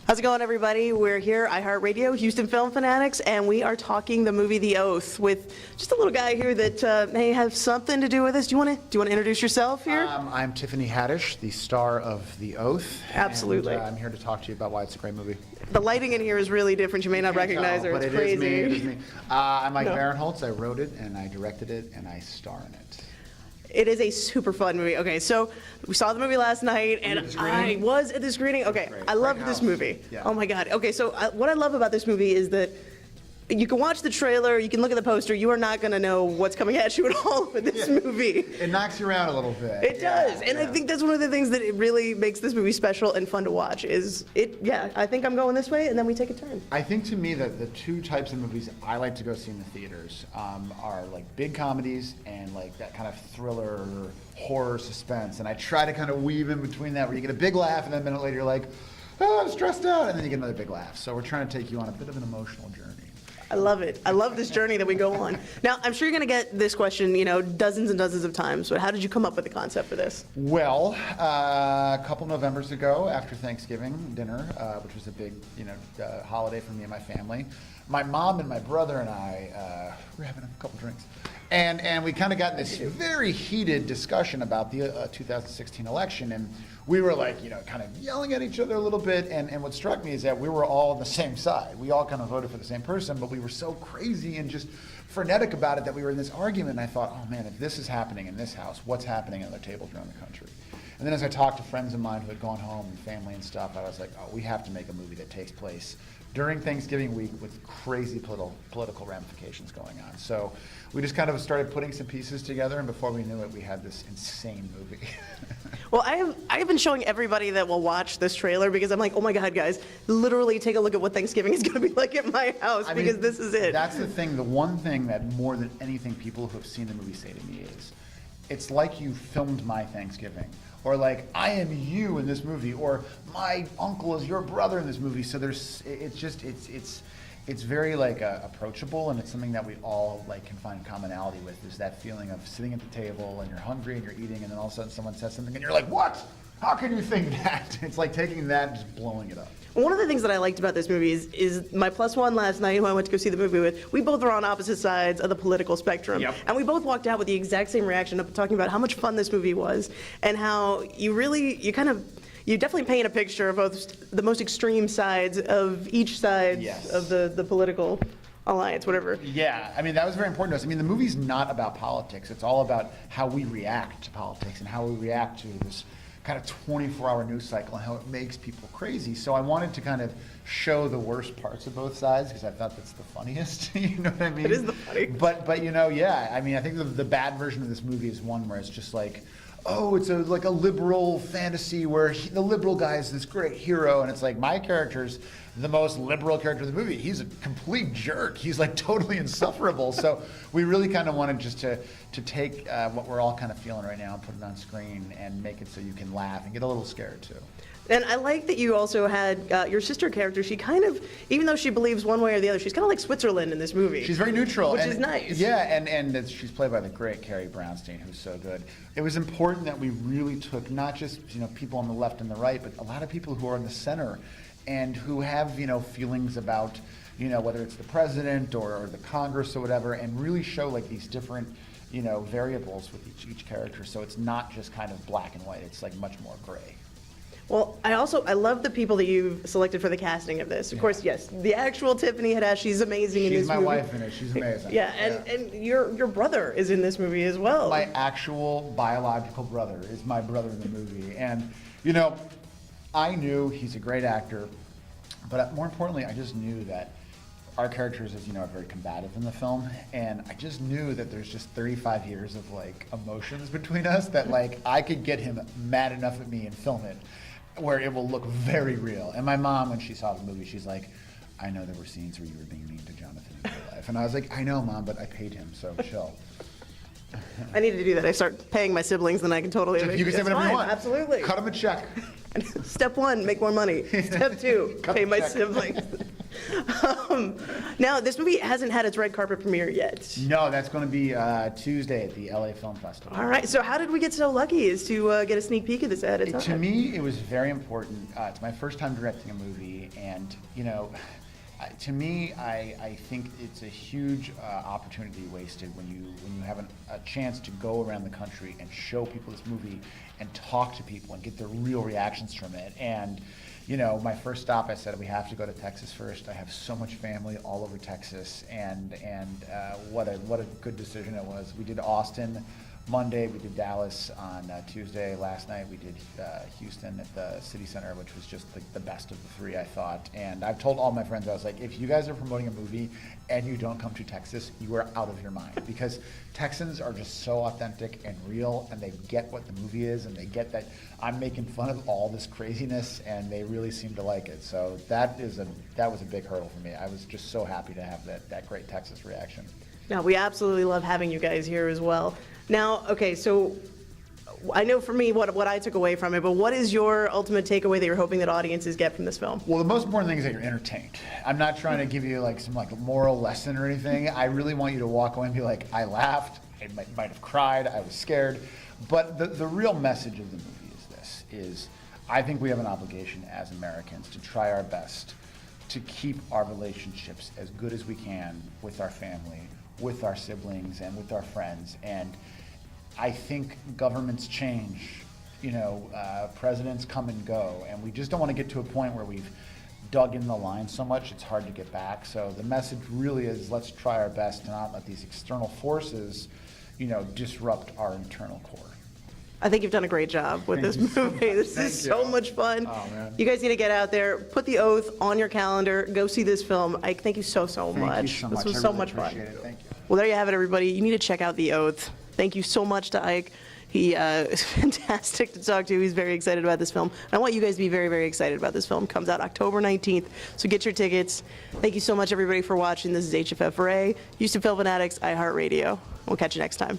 How's it going, everybody? We're here, iHeartRadio, Houston Film Fanatics, and we are talking the movie The Oath with just a little guy here that may have something to do with this. Do you want to introduce yourself here? I'm Tiffany Haddish, the star of The Oath. Absolutely. And, I'm here to talk to you about why it's a great movie. The lighting in here is really different. You may not recognize her. It's crazy. It is me. I'm Ike Barinholtz. I wrote it, and I directed it, and I star in it. It is a super fun movie. Okay, so we saw the movie last night, and I was at the screening. Okay, I love this movie. Yeah. Oh my God. Okay, so what I love about this movie is that you can watch the trailer, you can look at the poster, you are not going to know what's coming at you at all with this movie. It knocks you around a little bit. It does, and I think that's one of the things that it really makes this movie special and fun to watch is it, I think I'm going this way, and then we take a turn. I think to me that the two types of movies I like to go see in the theaters are like big comedies and like that kind of thriller, horror, suspense, and I try to kind of weave in between that where you get a big laugh and then a minute later you're like, oh, I'm stressed out, and then you get another big laugh. So we're trying to take you on a bit of an emotional journey. I love it. I love this journey that we go on. Now, I'm sure you're going to get this question, dozens and dozens of times, but how did you come up with the concept for this? Well, a couple Novembers ago, after Thanksgiving dinner, which was a big, holiday for me and my family, my mom and my brother and I were having a couple drinks, and we kind of got in this very heated discussion about the 2016 election, and we were like, kind of yelling at each other a little bit, and what struck me is that we were all on the same side. We all kind of voted for the same person, but we were so crazy and just frenetic about it that we were in this argument, and I thought, oh man, if this is happening in this house, what's happening at other tables around the country? And then as I talked to friends of mine who had gone home and family and stuff, I was like, oh, we have to make a movie that takes place during Thanksgiving week with crazy political ramifications going on. So we just kind of started putting some pieces together, and before we knew it, we had this insane movie. Well, I have been showing everybody that will watch this trailer because I'm like, oh my God, guys, literally take a look at what Thanksgiving is going to be like at my house because this is it. That's the thing. The one thing that more than anything people who have seen the movie say to me is, it's like you filmed my Thanksgiving. Or like, I am you in this movie, or my uncle is your brother in this movie. So it's very like approachable, and it's something that we all like can find commonality with, is that feeling of sitting at the table and you're hungry and you're eating, and then all of a sudden someone says something and you're like, what? How can you think that? It's like taking that and just blowing it up. One of the things that I liked about this movie is my plus one last night, who I went to go see the movie with, we both were on opposite sides of the political spectrum. Yep. And we both walked out with the exact same reaction of talking about how much fun this movie was and how you definitely paint a picture of both the most extreme sides of each side of the political alliance, whatever. Yeah, I mean, that was very important to us. I mean, the movie's not about politics. It's all about how we react to politics and how we react to this kind of 24-hour news cycle and how it makes people crazy. So I wanted to kind of show the worst parts of both sides because I thought that's the funniest. You know what I mean? It is the funny. But I mean, I think the bad version of this movie is one where it's just like, oh, it's like a liberal fantasy where the liberal guy is this great hero, and it's like my character's the most liberal character of the movie. He's a complete jerk. He's like totally insufferable. So we really kind of wanted just to take what we're all kind of feeling right now and put it on screen and make it so you can laugh and get a little scared too. And I like that you also had your sister character. She kind of, even though she believes one way or the other, she's kind of like Switzerland in this movie. She's very neutral. Which is nice. Yeah, and she's played by the great Carrie Brownstein, who's so good. It was important that we really took not just people on the left and the right, but a lot of people who are in the center and who have feelings about whether it's the president or the Congress or whatever, and really show like these different variables with each character. So it's not just kind of black and white. It's like much more gray. Well, I love the people that you've selected for the casting of this. Of course, yes, the actual Tiffany Haddish, she's amazing in this movie. She's my wife in it. She's amazing. Yeah, and your brother is in this movie as well. My actual biological brother is my brother in the movie. And, I knew he's a great actor, but more importantly, I just knew that our characters, as you know, are very combative in the film, and I just knew that there's just 35 years of like emotions between us that like I could get him mad enough at me and film it where it will look very real. And my mom, when she saw the movie, she's like, I know there were scenes where you were being mean to Jonathan in real life. And I was like, I know, Mom, but I paid him, so chill. I need to do that. I start paying my siblings, then I can totally... You can say whatever you want. Absolutely. Cut them a check. Step one, make more money. Step two, pay my siblings. Now, this movie hasn't had its red carpet premiere yet. No, that's going to be Tuesday at the LA Film Festival. All right, so how did we get so lucky as to get a sneak peek of this ahead of time? To me, it was very important. It's my first time directing a movie, and to me, I think it's a huge opportunity wasted when you have a chance to go around the country and show people this movie and talk to people and get their real reactions from it. And my first stop, I said we have to go to Texas first. I have so much family all over Texas, and what a good decision it was. We did Austin Monday, we did Dallas on Tuesday. Last night we did Houston at the City Center, which was just the best of the three, I thought. And I've told all my friends, I was like, if you guys are promoting a movie and you don't come to Texas, you are out of your mind, because Texans are just so authentic and real, and they get what the movie is, and they get that I'm making fun of all this craziness, and they really seem to like it. So that was a big hurdle for me. I was just so happy to have that great Texas reaction. No, we absolutely love having you guys here as well. Now, okay, so I know for me what I took away from it, but what is your ultimate takeaway that you're hoping that audiences get from this film? Well, the most important thing is that you're entertained. I'm not trying to give you some moral lesson or anything. I really want you to walk away and be like, I laughed, I might have cried, I was scared. But the real message of the movie is I think we have an obligation as Americans to try our best to keep our relationships as good as we can with our family, with our siblings, and with our friends. And I think governments change, presidents come and go, and we just don't want to get to a point where we've dug in the line so much it's hard to get back. So the message really is, let's try our best to not let these external forces, disrupt our internal core. I think you've done a great job with this movie. This is so much fun. Oh, man. You guys need to get out there, put The Oath on your calendar, go see this film. Ike, thank you so much. Thank you so much. This was I so really much fun. appreciate it. Thank you. Well, there you have it, everybody. You need to check out The Oath. Thank you so much to Ike. He is fantastic to talk to. He's very excited about this film. And I want you guys to be very, very excited about this film. It comes out October 19th, so get your tickets. Thank you so much, everybody, for watching. This is HFF Ray, Houston Film Fanatics, iHeartRadio. We'll catch you next time.